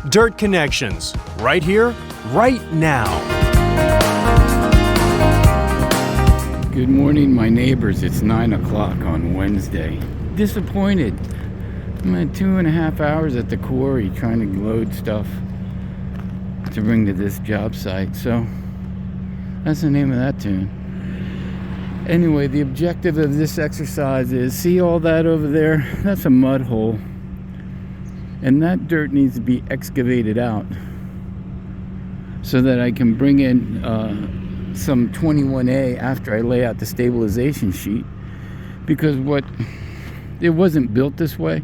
Dirt Connections, right here, right now. Good morning, my neighbors. It's 9 o'clock on Wednesday. Disappointed. I'm at 2.5 hours at the quarry trying to load stuff to bring to this job site. So that's the name of that tune. Anyway, the objective of this exercise is, see all that over there? That's a mud hole. And that dirt needs to be excavated out so that I can bring in some 21A after I lay out the stabilization sheet. Because it wasn't built this way,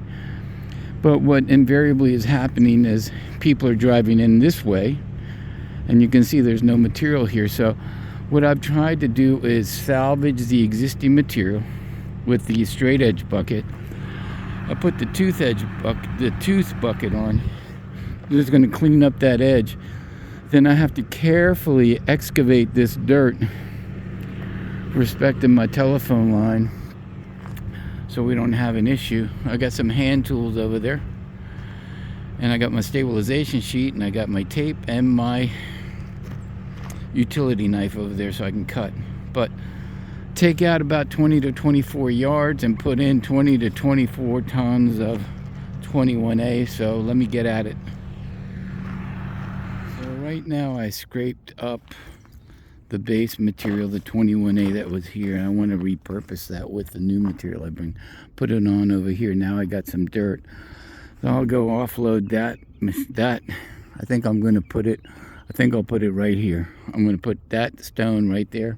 but what invariably is happening is people are driving in this way, and you can see there's no material here. So what I've tried to do is salvage the existing material with the straight edge bucket. I put the tooth bucket on. Just going to clean up that edge. Then I have to carefully excavate this dirt, respecting my telephone line, so we don't have an issue. I got some hand tools over there, and I got my stabilization sheet, and I got my tape and my utility knife over there so I can cut. But take out about 20 to 24 yards and put in 20 to 24 tons of 21A. So let me get at it. So right now I scraped up the base material, the 21A that was here, and I want to repurpose that with the new material I put it on over here. Now I got some dirt, so I'll go offload that. I think I'll put it right here. I'm going to put that stone right there,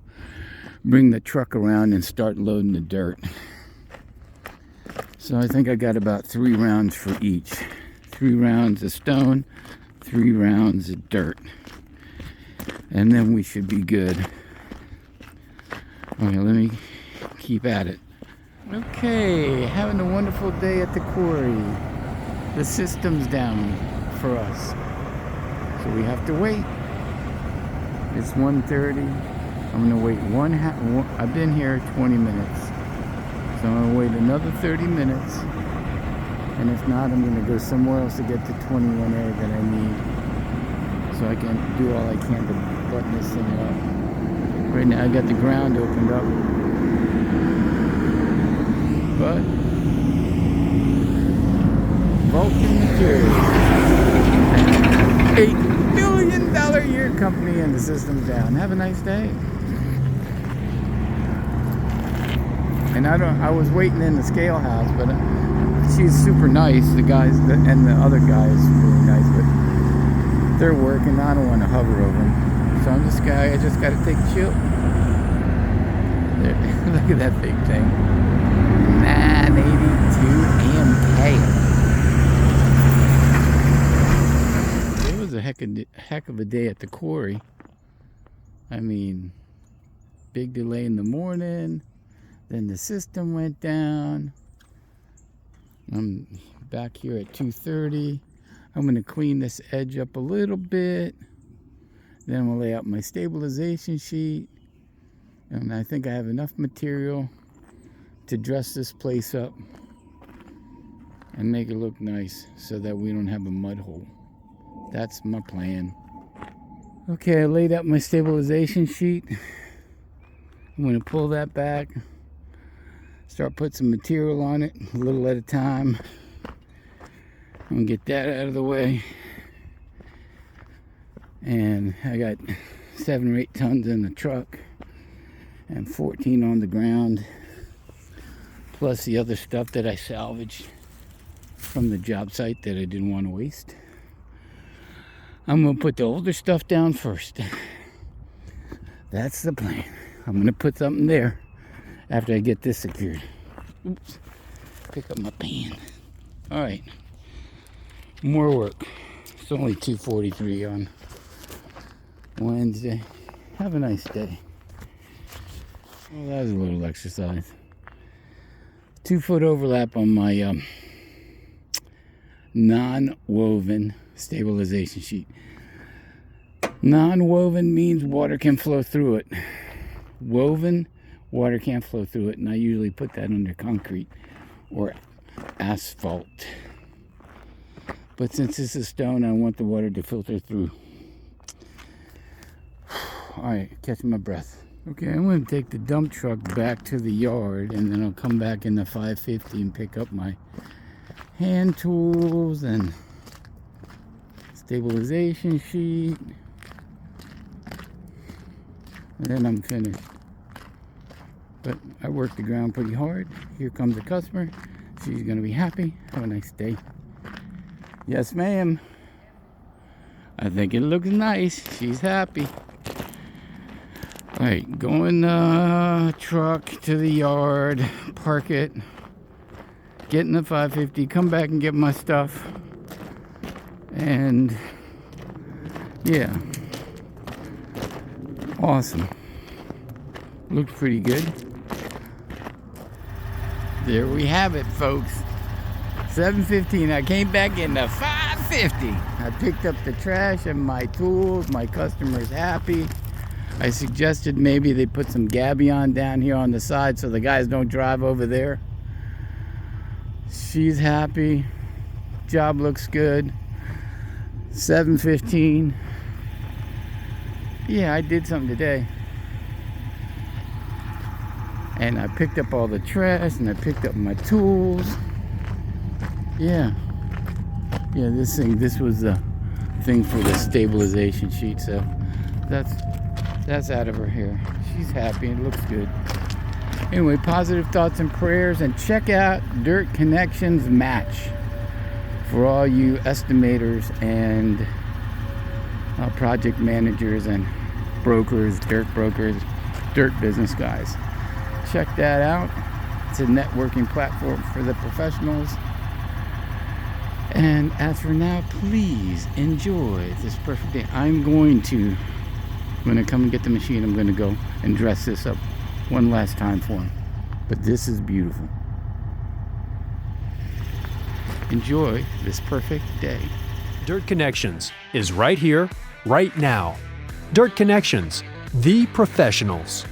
bring the truck around and start loading the dirt. So I think I got about 3 rounds for each. 3 rounds of stone, 3 rounds of dirt. And then we should be good. Okay, let me keep at it. Okay, having a wonderful day at the quarry. The system's down for us, so we have to wait. It's 1:30. I'm gonna wait I've been here 20 minutes, so I'm gonna wait another 30 minutes, and if not, I'm gonna go somewhere else to get the 21A that I need, so I can do all I can to button this thing up. Right now I got the ground opened up, but Vulcan Materials, $8 million a year company, and the system's down. Have a nice day. And I was waiting in the scale house, but she's super nice. The guys and the other guy is really nice, but they're working. I don't want to hover over them, so I just got to take a chill. There, look at that big thing. 982 MK. It was a heck of a day at the quarry. I mean, big delay in the morning. Then the system went down. I'm back here at 2:30. I'm going to clean this edge up a little bit. Then we'll lay out my stabilization sheet. And I think I have enough material to dress this place up and make it look nice so that we don't have a mud hole. That's my plan. Okay, I laid out my stabilization sheet. I'm going to pull that back. Start putting some material on it, a little at a time. I'm gonna get that out of the way. And I got 7 or 8 tons in the truck and 14 on the ground, plus the other stuff that I salvaged from the job site that I didn't want to waste. I'm gonna put the older stuff down first. That's the plan. I'm gonna put something there after I get this secured. Oops, pick up my pan. All right, more work. It's only 2:43 on Wednesday. Have a nice day. Well, that was a little exercise. 2-foot overlap on my non-woven stabilization sheet. Non-woven means water can flow through it. Woven, water can't flow through it, and I usually put that under concrete or asphalt. But since this is stone, I want the water to filter through. Alright, catching my breath. Okay, I'm going to take the dump truck back to the yard, and then I'll come back in the 550 and pick up my hand tools and stabilization sheet. And then I'm finished. But I worked the ground pretty hard. Here comes a customer. She's going to be happy. Have a nice day. Yes, ma'am. I think it looks nice. She's happy. Alright, go in the truck to the yard, park it, get in the 550, come back and get my stuff. And yeah, awesome. Looks pretty good. There we have it, folks. 7:15. I came back in the 550. I picked up the trash and my tools. My customer's happy. I suggested maybe they put some gabion down here on the side so the guys don't drive over there. She's happy. Job looks good. 7:15. Yeah, I did something today. And I picked up all the trash and I picked up my tools. Yeah, this was the thing for the stabilization sheet, so that's out of her hair. She's happy and it looks good. Anyway, positive thoughts and prayers, and check out Dirt Connections Match for all you estimators and project managers and brokers, dirt business guys. Check that out. It's a networking platform for the professionals. And as for now, please enjoy this perfect day. I'm going to come and get the machine. I'm going to go and dress this up one last time for him. But this is beautiful. Enjoy this perfect day. Dirt Connections is right here, right now. Dirt Connections, the professionals.